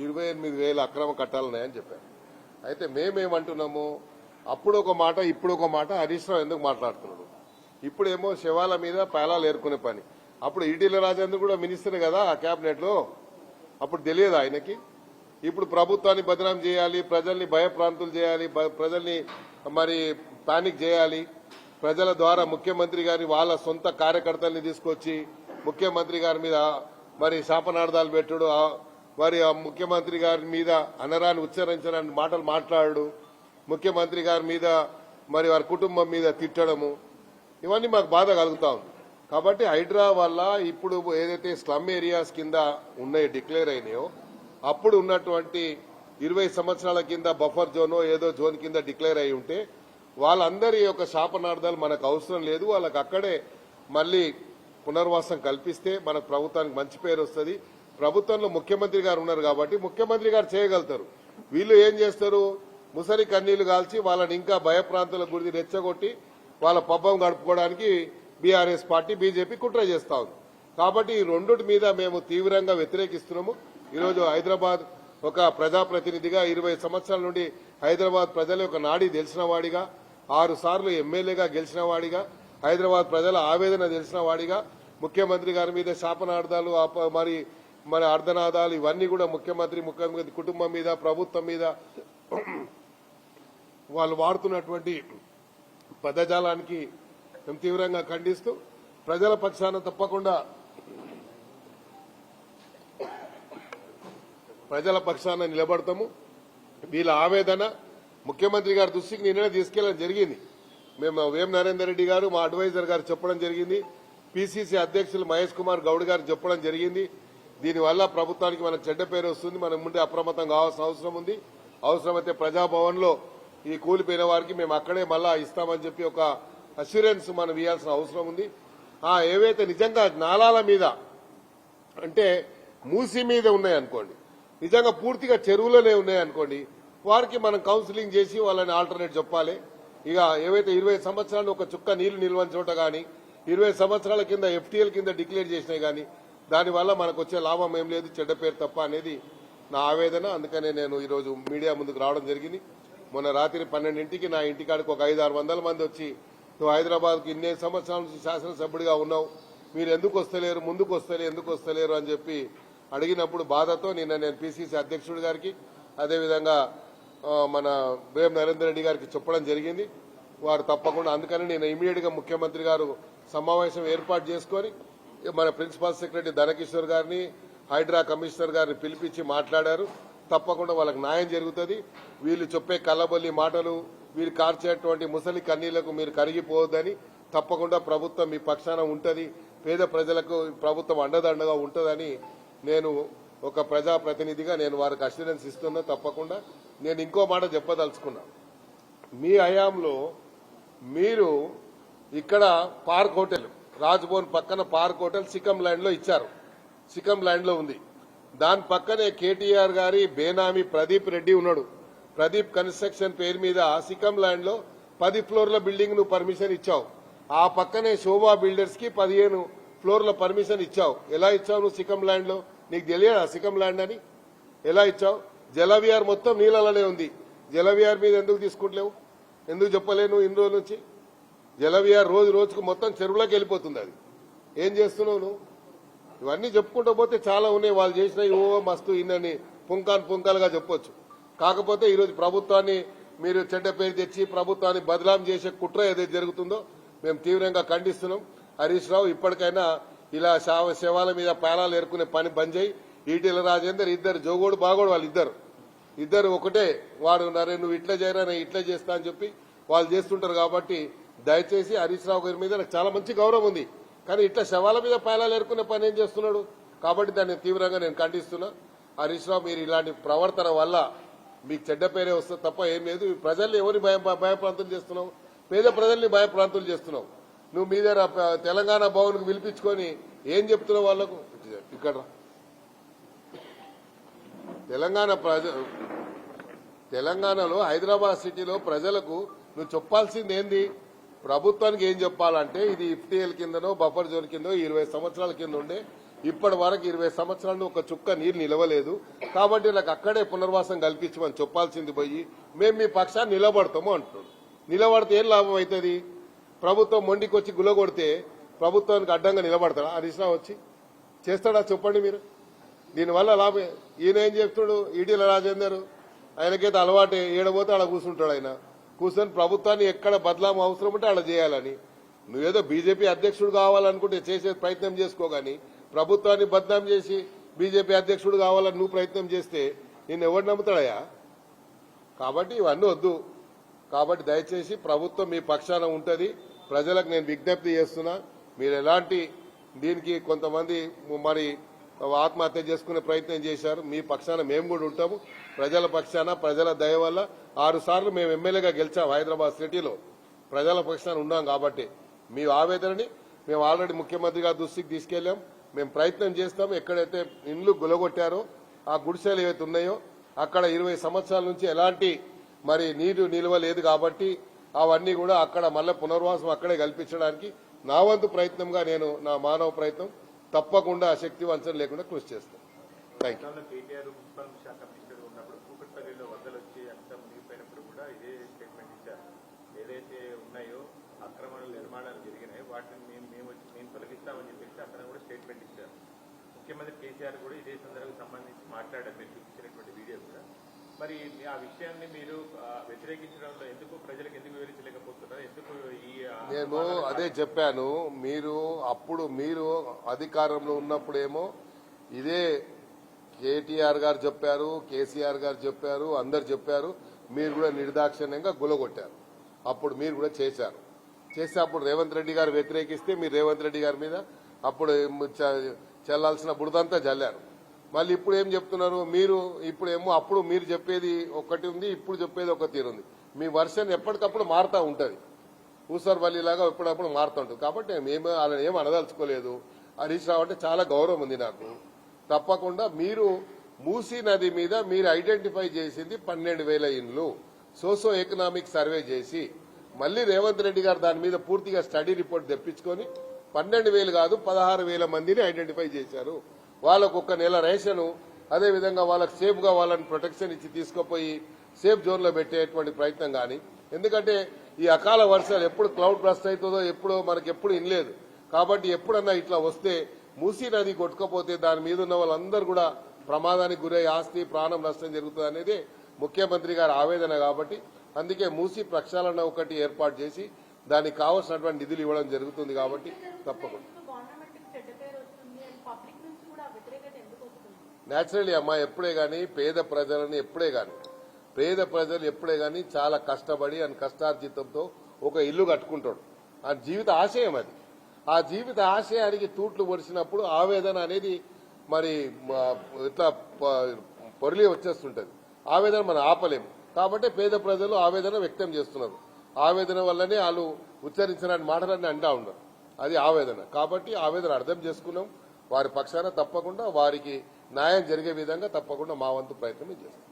28,000 అక్రమ కట్టాలున్నాయని చెప్పారు. అయితే మేమేమంటున్నాము, అప్పుడు ఒక మాట ఇప్పుడు ఒక మాట హరీష్ రావు ఎందుకు మాట్లాడుతున్నాడు? ఇప్పుడేమో శవాల మీద పేలాలు ఏరుకునే పని. అప్పుడు ఈటీల రాజేంద్ర కూడా మినిస్టర్ కదా ఆ కేబినెట్ లో, అప్పుడు తెలియదు ఆయనకి. ఇప్పుడు ప్రభుత్వాన్ని బదనాం చేయాలి, ప్రజల్ని భయప్రాంతులు చేయాలి, ప్రజల్ని మరి పానిక్ చేయాలి, ప్రజల ద్వారా ముఖ్యమంత్రి గారి వాళ్ళ సొంత కార్యకర్తల్ని తీసుకొచ్చి ముఖ్యమంత్రి గారి మీద మరి శాపనార్థాలు పెట్టుడు, మరి ఆ ముఖ్యమంత్రి గారి మీద అనరాని ఉచ్చరించడానికి మాటలు మాట్లాడు, ముఖ్యమంత్రి గారి మీద మరి వారి కుటుంబం మీద తిట్టడము, ఇవన్నీ మాకు బాధ కలుగుతా ఉంది. కాబట్టి హైడ్రా వల్ల ఇప్పుడు ఏదైతే స్లమ్ ఏరియాస్ కింద ఉన్నాయో డిక్లేర్ అయినాయో, అప్పుడు ఉన్నటువంటి 20 సంవత్సరాల కింద బఫర్ జోనో ఏదో జోన్ కింద డిక్లేర్ అయి ఉంటే వాళ్ళందరి యొక్క శాపనార్థాలు మనకు అవసరం లేదు. వాళ్ళకి అక్కడే మళ్లీ పునర్వాసం కల్పిస్తే మనకు ప్రభుత్వానికి మంచి పేరు వస్తుంది. ప్రభుత్వంలో ముఖ్యమంత్రి గారు ఉన్నారు కాబట్టి ముఖ్యమంత్రి గారు చేయగలుగుతారు. వీళ్ళు ఏం చేస్తారు, ముసలి కన్నీళ్లు కాల్చి వాళ్ళని ఇంకా భయప్రాంతాల గురించి రెచ్చగొట్టి వాళ్ళ పబ్బం గడుపుకోవడానికి బీఆర్ఎస్ పార్టీ బీజేపీ కుట్ర చేస్తా ఉంది. కాబట్టి ఈ రెండుటి మీద మేము తీవ్రంగా వ్యతిరేకిస్తున్నాము. ఈరోజు హైదరాబాద్ ఒక ప్రజాప్రతినిధిగా 20 సంవత్సరాల నుండి హైదరాబాద్ ప్రజల యొక్క నాడి తెలిసిన వాడిగా, 6 సార్లు ఎమ్మెల్యేగా గెలిచిన వాడిగా, హైదరాబాద్ ప్రజల ఆవేదన తెలిసిన వాడిగా, ముఖ్యమంత్రి గారి మీద శాపనార్థాలు మరి అర్ధనాదాలు ఇవన్నీ కూడా ముఖ్యమంత్రి కుటుంబం మీద ప్రభుత్వం మీద వాళ్ళు వాడుతున్నటువంటి పదజాలానికి మేము తీవ్రంగా ఖండిస్తూ ప్రజల పక్షాన తప్పకుండా ప్రజల పక్షాన నిలబడతాము. వీళ్ళ ఆవేదన ముఖ్యమంత్రి గారి దృష్టికి నిన్ననే తీసుకెళ్లడం జరిగింది. మేము వేం నరేందర్ రెడ్డి గారు మా అడ్వైజర్ గారు చెప్పడం జరిగింది, పిసిసి అధ్యక్షులు మహేష్ కుమార్ గౌడ్ గారు చెప్పడం జరిగింది. దీనివల్ల ప్రభుత్వానికి మనకు చెడ్డ పేరు వస్తుంది, మనం ముందే అప్రమత్తం కావాల్సిన అవసరం ఉంది. అవసరమైతే ప్రజాభవన్ లో ఈ కూలిపోయిన వారికి మేము అక్కడే మళ్ళా ఇస్తామని చెప్పి ఒక అష్యూరెన్స్ మనం ఇవ్వాల్సిన అవసరం ఉంది. ఏవైతే నిజంగా నాలాల మీద అంటే మూసి మీద ఉన్నాయనుకోండి, నిజంగా పూర్తిగా చెరువులోనే ఉన్నాయనుకోండి, వారికి మనం కౌన్సిలింగ్ చేసి వాళ్ళని ఆల్టర్నేట్ చెప్పాలి. ఇక ఏవైతే 20 సంవత్సరాలు ఒక చుక్క నీళ్లు నిల్వని చోట గాని 20 సంవత్సరాల కింద ఎఫ్టీఎల్ కింద డిక్లేర్ చేసినాయి గాని దానివల్ల మనకు వచ్చే లాభం ఏం లేదు, చెడ్డ పేరు తప్ప అనేది నా ఆవేదన. అందుకనే నేను ఈరోజు మీడియా ముందుకు రావడం జరిగింది. మొన్న రాత్రి 12ంటికి నా ఇంటికాడికి ఒక 500-600 మంది వచ్చి, నువ్వు హైదరాబాద్కు ఇన్ని సంవత్సరాల నుంచి శాసనసభ్యుడిగా ఉన్నావు, మీరు ఎందుకు వస్తలేరు, ముందుకు ఎందుకు వస్తలేరు అని చెప్పి అడిగినప్పుడు బాధతో నిన్న నేను పిసిసి అధ్యక్షుడి గారికి అదేవిధంగా మన వేం నరేందర్ రెడ్డి గారికి చెప్పడం జరిగింది. వారు తప్పకుండా అందుకని నేను ఇమీడియట్ గా ముఖ్యమంత్రి గారు సమావేశం ఏర్పాటు చేసుకుని మన ప్రిన్సిపల్ సెక్రటరీ ధనకిషోర్ గారిని, హైడ్రా కమిషనర్ గారిని పిలిపించి మాట్లాడారు. తప్పకుండా వాళ్ళకి న్యాయం జరుగుతుంది. వీళ్ళు చెప్పే కల్లబొల్లి మాటలు, వీరు కార్చేటువంటి ముసలి కన్నీళ్లకు మీరు కరిగిపోవద్దని, తప్పకుండా ప్రభుత్వం మీ పక్షాన ఉంటది, పేద ప్రజలకు ప్రభుత్వం అండదండగా ఉంటుందని నేను ఒక ప్రజాప్రతినిధిగా నేను వారికి అష్యూరెన్స్ ఇస్తున్నా. తప్పకుండా నేను ఇంకో మాట చెప్పదలుచుకున్నా, మీ హయాంలో మీరు ఇక్కడ పార్క్ హోటల్ రాజ్భవన్ పక్కన పార్క్ హోటల్ సికం ల్యాండ్ లో ఇచ్చారు, సికం ల్యాండ్ లో ఉంది. దాని పక్కనే కేటీఆర్ గారి బేనామీ ప్రదీప్ రెడ్డి ఉన్నాడు. ప్రదీప్ కన్స్ట్రక్షన్ పేరు మీద సికం ల్యాండ్ లో 10 ఫ్లోర్ల బిల్డింగ్ నువ్వు పర్మిషన్ ఇచ్చావు. ఆ పక్కనే శోభా బిల్డర్స్ కి 15 ఫ్లోర్ల పర్మిషన్ ఇచ్చావు. ఎలా ఇచ్చావు నువ్వు సికం ల్యాండ్ లో? నీకు తెలియదా సికం ల్యాండ్ అని? ఎలా ఇచ్చావు? జలవిహార్ మొత్తం నీళ్ళలోనే ఉంది. జలవిహార్ మీద ఎందుకు తీసుకుంటలేవు? ఎందుకు చెప్పలేను ఇన్ని రోజుల నుంచి? జలవిహార్ రోజు రోజుకు మొత్తం చెరువులోకి వెళ్ళిపోతుంది. అది ఏం చేస్తున్నావు నువ్వు? ఇవన్నీ చెప్పుకుంటూ పోతే చాలా ఉన్నాయి. వాళ్ళు చేసిన మస్తు ఇన్నని పుంకాలుగా చెప్పొచ్చు. కాకపోతే ఈరోజు ప్రభుత్వాన్ని మీరు చెడ్డ పేరు తెచ్చి ప్రభుత్వాన్ని బదలాం చేసే కుట్ర ఏదైతే జరుగుతుందో మేము తీవ్రంగా ఖండిస్తున్నాం. హరీష్ రావు ఇప్పటికైనా ఇలా శవాల మీద పేలాలు ఏరుకునే పని బంద్ చేయి. ఈటీల రాజేందర్ ఇద్దరు జోగోడు బాగోడు, వాళ్ళు ఇద్దరు ఒకటే. వాడు నరే నువ్వు ఇట్లా చేయరా నేను ఇట్లా చేస్తా అని చెప్పి వాళ్ళు చేస్తుంటారు. కాబట్టి దయచేసి హరీష్ రావు గారి మీద నాకు చాలా మంచి గౌరవం ఉంది, కానీ ఇట్లా శవాల మీద పేలాలు ఏరుకునే పని ఏం చేస్తున్నాడు? కాబట్టి దాన్ని తీవ్రంగా నేను ఖండిస్తున్నా. హరీష్ రావు మీరు ఇలాంటి ప్రవర్తన వల్ల మీకు చెడ్డ పేరే వస్తుంది తప్ప ఏం లేదు. ప్రజల్ని ఎవరిని భయప్రాంతులు చేస్తున్నావు? పేద ప్రజల్ని భయప్రాంతులు చేస్తున్నావు. నువ్వు మీ దగ్గర తెలంగాణ భవన్కు పిలిపించుకొని ఏం చెప్తున్నావు వాళ్లకు? ఇక్కడ తెలంగాణలో హైదరాబాద్ సిటీలో ప్రజలకు నువ్వు చెప్పాల్సింది ఏంది? ప్రభుత్వానికి ఏం చెప్పాలంటే ఇది ఎఫ్టీఎల్ కిందనో బఫర్ జోన్ కిందో 20 సంవత్సరాల కింద ఉండే ఇప్పటి వరకు 20 సంవత్సరాలు ఒక చుక్క నీరు నిలవలేదు. కాబట్టి నాకు అక్కడే పునర్వాసం కల్పించమని చెప్పాల్సింది పోయి మేము మీ పక్షాన్ని నిలబడతాము అంటున్నాడు. నిలబడితే ఏం లాభం అవుతుంది? ప్రభుత్వం మొండికొచ్చి గులగొడితే ప్రభుత్వానికి అడ్డంగా నిలబడతాడా? హరీష్ రావు వచ్చి చేస్తాడా చెప్పండి మీరు? దీనివల్ల లాభం ఈయన ఏం చెప్తాడు? ఈటీల రాజేందర్ ఆయనకైతే అలవాటే, ఏడబోతే అలా కూర్చుంటాడు. ఆయన కూర్చొని ప్రభుత్వాన్ని ఎక్కడ బదలాం అవసరం ఉంటే అలా చేయాలని. నువ్వేదో బీజేపీ అధ్యక్షుడు కావాలనుకుంటే చేసే ప్రయత్నం చేసుకోగాని ప్రభుత్వాన్ని బదనాం చేసి బీజేపీ అధ్యక్షుడు కావాలని నువ్వు ప్రయత్నం చేస్తే నిన్ను ఎవరు నమ్ముతాడయా? కాబట్టి ఇవన్నీ వద్దు. కాబట్టి దయచేసి ప్రభుత్వం మీ పక్షాన ఉంటది. ప్రజలకు నేను విజ్ఞప్తి చేస్తున్నా, మీరు ఎలాంటి దీనికి కొంతమంది మరి ఆత్మహత్య చేసుకునే ప్రయత్నం చేశారు. మీ పక్షాన మేము కూడా ఉంటాము. ప్రజల పక్షాన ప్రజల దయ వల్ల 6 సార్లు మేము ఎమ్మెల్యేగా గెలిచాం హైదరాబాద్ సిటీలో. ప్రజల పక్షాన ఉన్నాం కాబట్టి మీ ఆవేదనని మేము ఆల్రెడీ ముఖ్యమంత్రి గారి దృష్టికి తీసుకెళ్లాం. మేము ప్రయత్నం చేస్తాము. ఎక్కడైతే ఇండ్లు గులగొట్టారో ఆ గుడిసెలు ఏవైతే ఉన్నాయో అక్కడ 20 సంవత్సరాల నుంచి ఎలాంటి మరి నీరు నిల్వ లేదు కాబట్టి అవన్నీ కూడా అక్కడ మళ్ళీ పునర్వాసం అక్కడే కల్పించడానికి నా వంతు ప్రయత్నంగా నేను నా మానవ ప్రయత్నం తప్పకుండా శక్తి వంచన లేకుండా కృషి చేస్తాను. Thank you. కేటీఆర్ మున్సిపల్ శాఖ మినిస్టర్ ఉన్నప్పుడు కూకట్పల్లిలో వరదలు వచ్చి అంతా మునిగిపోయినప్పుడు కూడా ఇదే స్టేట్మెంట్ ఇచ్చారు. ఏదైతే ఉన్నాయో అక్రమాలు నిర్మాణాలు జరిగినాయో వాటిని మేము తొలగిస్తామని చెప్పేసి అక్కడ కూడా స్టేట్మెంట్ ఇచ్చారు. ముఖ్యమంత్రి కేసీఆర్ కూడా ఇదే సందర్భానికి సంబంధించి మాట్లాడారు. మీరు చూపించినటువంటి వీడియో కూడా మరి ఆ విషయాన్ని మీరు వ్యతిరేకించడంలో ఎందుకు ప్రజలకు ఎందుకు వివరించలేకపోతున్నారు? ఎందుకు ఈ నేను అదే చెప్పాను. మీరు అధికారంలో ఉన్నప్పుడేమో ఇదే కేటీఆర్ గారు చెప్పారు, కేసీఆర్ గారు చెప్పారు, అందరు చెప్పారు. మీరు కూడా నిర్దాక్షిణ్యంగా గులగొట్టారు. అప్పుడు మీరు కూడా చేశారు. చేస్తే అప్పుడు రేవంత్ రెడ్డి గారు వ్యతిరేకిస్తే మీరు రేవంత్ రెడ్డి గారి మీద అప్పుడు చెల్లాల్సిన బురదంతా జల్లారు. మళ్ళీ ఇప్పుడు ఏం చెప్తున్నారు? ఇప్పుడేమో అప్పుడు మీరు చెప్పేది ఒకటి ఉంది, ఇప్పుడు చెప్పేది ఒక తీరు ఉంది. మీ వర్షన్ ఎప్పటికప్పుడు మారుతూ ఉంటుంది. ఊసర్వల్లిలాగా ఎప్పుడప్పుడు మారుతూ ఉంటుంది. కాబట్టి మేము వాళ్ళని ఏం అనదలుచుకోలేదు. హరీష్ రావు అంటే చాలా గౌరవం ఉంది నాకు. తప్పకుండా మీరు మూసీ నది మీద మీరు ఐడెంటిఫై చేసింది 12,000 ఇండ్లు సోషో ఎకనామిక్ సర్వే చేసి మళ్ళీ రేవంత్ రెడ్డి గారు దాని మీద పూర్తిగా స్టడీ రిపోర్ట్ తెప్పించుకొని 12,000 కాదు 16,000 మందిని ఐడెంటిఫై చేశారు. వాళ్ళకు 1 నెల రేషను, అదేవిధంగా వాళ్ళకు సేఫ్ గా వాళ్ళని ప్రొటెక్షన్ ఇచ్చి తీసుకుపోయి సేఫ్ జోన్ లో పెట్టేటువంటి ప్రయత్నం కానీ. ఎందుకంటే ఈ అకాల వర్షాలు ఎప్పుడు క్లౌడ్ బ్రస్ట్ అవుతుందో ఎప్పుడో మనకి ఎప్పుడు ఇనలేదు. కాబట్టి ఎప్పుడన్నా ఇట్లా వస్తే మూసీ నది కొట్టుకపోతే దాని మీద ఉన్న వాళ్ళందరూ కూడా ప్రమాదానికి గురై ఆస్తి ప్రాణం నష్టం జరుగుతుంది అనేది ముఖ్యమంత్రి గారి ఆవేదన. కాబట్టి అందుకే మూసీ ప్రక్షాళన ఒకటి ఏర్పాటు చేసి దానికి కావాల్సినటువంటి నిధులు ఇవ్వడం జరుగుతుంది. కాబట్టి తప్పకుండా నేచురల్లీ అమ్మా ఎప్పుడే గాని పేద ప్రజలు ఎప్పుడే గాని చాలా కష్టపడి అని కష్టార్జితంతో ఒక ఇల్లు కట్టుకుంటాడు. ఆ జీవిత ఆశయం అది. ఆ జీవిత ఆశయానికి తూట్లు పొడిచినప్పుడు ఆవేదన అనేది మరి ఇట్లా పొరలి వచ్చేస్తుంటది. ఆవేదన మనం ఆపలేము. కాబట్టి పేద ప్రజలు ఆవేదన వ్యక్తం చేస్తున్నారు. ఆవేదన వల్లనే వాళ్ళు ఉచ్చరించిన మాటలన్నీ అంటా ఉన్నారు. అది ఆవేదన. కాబట్టి ఆవేదన అర్థం చేసుకున్నాం. వారి పక్షాన తప్పకుండా వారికి న్యాయం జరిగే విధంగా తప్పకుండా మా వంతు ప్రయత్నం చేస్తాం.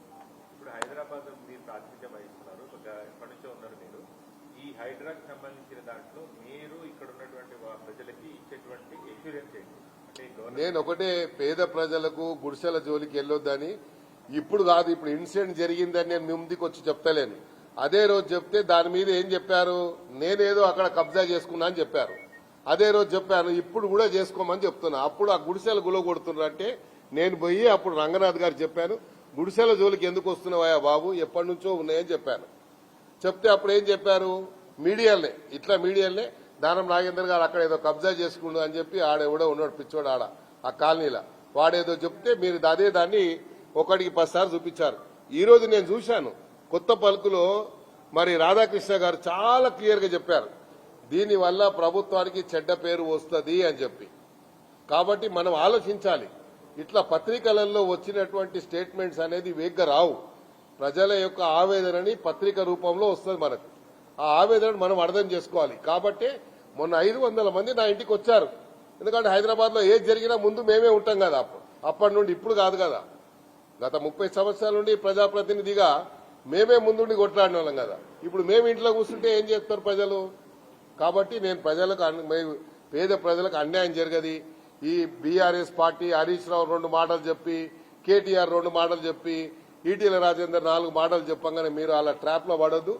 ఇప్పుడు హైదరాబాద్ మీరు ప్రాతినిధ్యం వహిస్తున్నారు, ఎప్పటి నుంచో ఉన్నారు మీరు. ఈ హైడ్రాకి సంబంధించిన దాంట్లో మీరు ఇక్కడ ఉన్నటువంటి ప్రజలకి ఇచ్చేటువంటి ఎష్యూరెన్స్ ఏంటి? నేను ఒకటే, పేద ప్రజలకు గుడిసెల జోలికి వెళ్ళొద్దని ఇప్పుడు కాదు, ఇప్పుడు ఇన్సిడెంట్ జరిగిందని నేను ముందుకు వచ్చి చెప్తలేను. అదే రోజు చెప్తే దాని మీద ఏం చెప్పారు? నేనేదో అక్కడ కబ్జా చేసుకున్నా అని చెప్పారు. అదే రోజు చెప్పాను ఇప్పుడు కూడా చేసుకోమని చెప్తున్నా. అప్పుడు ఆ గుడిసెలు గులగొడుతున్నారంటే నేను పోయి అప్పుడు రంగనాథ్ గారు చెప్పాను, గుడిసెల జోలికి ఎందుకు వస్తున్నావా బాబు, ఎప్పటి నుంచో ఉన్నాయని చెప్పాను. చెప్తే అప్పుడు ఏం చెప్పారు? మీడియాలనే దానం నాగేందర్ గారు అక్కడ ఏదో కబ్జా చేసుకుండు అని చెప్పి ఆడెవడో ఉన్నాడు పిచ్చోడు ఆడ ఆ కాలనీలో, వాడేదో చెప్తే మీరు అదే దాన్ని 1కి 10 సార్లు చూపించారు. ఈ రోజు నేను చూశాను కొత్త పలుకులో మరి రాధాకృష్ణ గారు చాలా క్లియర్ గా చెప్పారు, దీనివల్ల ప్రభుత్వానికి చెడ్డ పేరు వస్తుంది అని చెప్పి. కాబట్టి మనం ఆలోచించాలి. ఇట్లా పత్రికలలో వచ్చినటువంటి స్టేట్మెంట్స్ అనేది వేగ్గా రావు. ప్రజల యొక్క ఆవేదనని పత్రిక రూపంలో వస్తుంది మనకు. ఆ ఆవేదనను మనం అర్థం చేసుకోవాలి. కాబట్టి మొన్న 500 మంది నా ఇంటికి వచ్చారు. ఎందుకంటే హైదరాబాద్ లో ఏది జరిగినా ముందు మేమే ఉంటాం కదా. అప్పటి నుండి ఇప్పుడు కాదు కదా. గత 30 సంవత్సరాల నుండి ప్రజాప్రతినిధిగా మేమే ముందుండి కొట్లాడిన వాళ్ళం కదా. ఇప్పుడు మేము ఇంట్లో కూర్చుంటే ఏం చేస్తారు ప్రజలు? కాబట్టి నేను పేద ప్రజలకు అన్యాయం జరగది. ఈ బీఆర్ఎస్ పార్టీ హరీష్ రావు 2 మాటలు చెప్పి, కేటీఆర్ 2 మాటలు చెప్పి, ఈటీల రాజేందర్ 4 మాటలు చెప్పంగానే మీరు అలా ట్రాప్ లో పడొద్దు.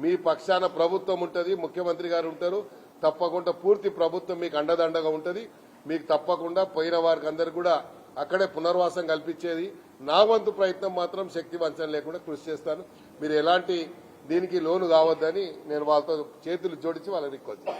మీ పక్షాన ప్రభుత్వం ఉంటది, ముఖ్యమంత్రి గారు ఉంటారు. తప్పకుండా పూర్తి ప్రభుత్వం మీకు అండదండగా ఉంటది. మీకు తప్పకుండా పోయిన వారికి అందరు కూడా అక్కడే పునర్వాసం కల్పించేది. నా వంతు ప్రయత్నం మాత్రం శక్తి వంచన లేకుండా కృషి చేస్తాను. మీరు ఎలాంటి దీనికి లోను కావద్దని నేను వాళ్ళతో చేతులు జోడించి వాళ్ళని రిక్వెస్ట్ చేస్తాను.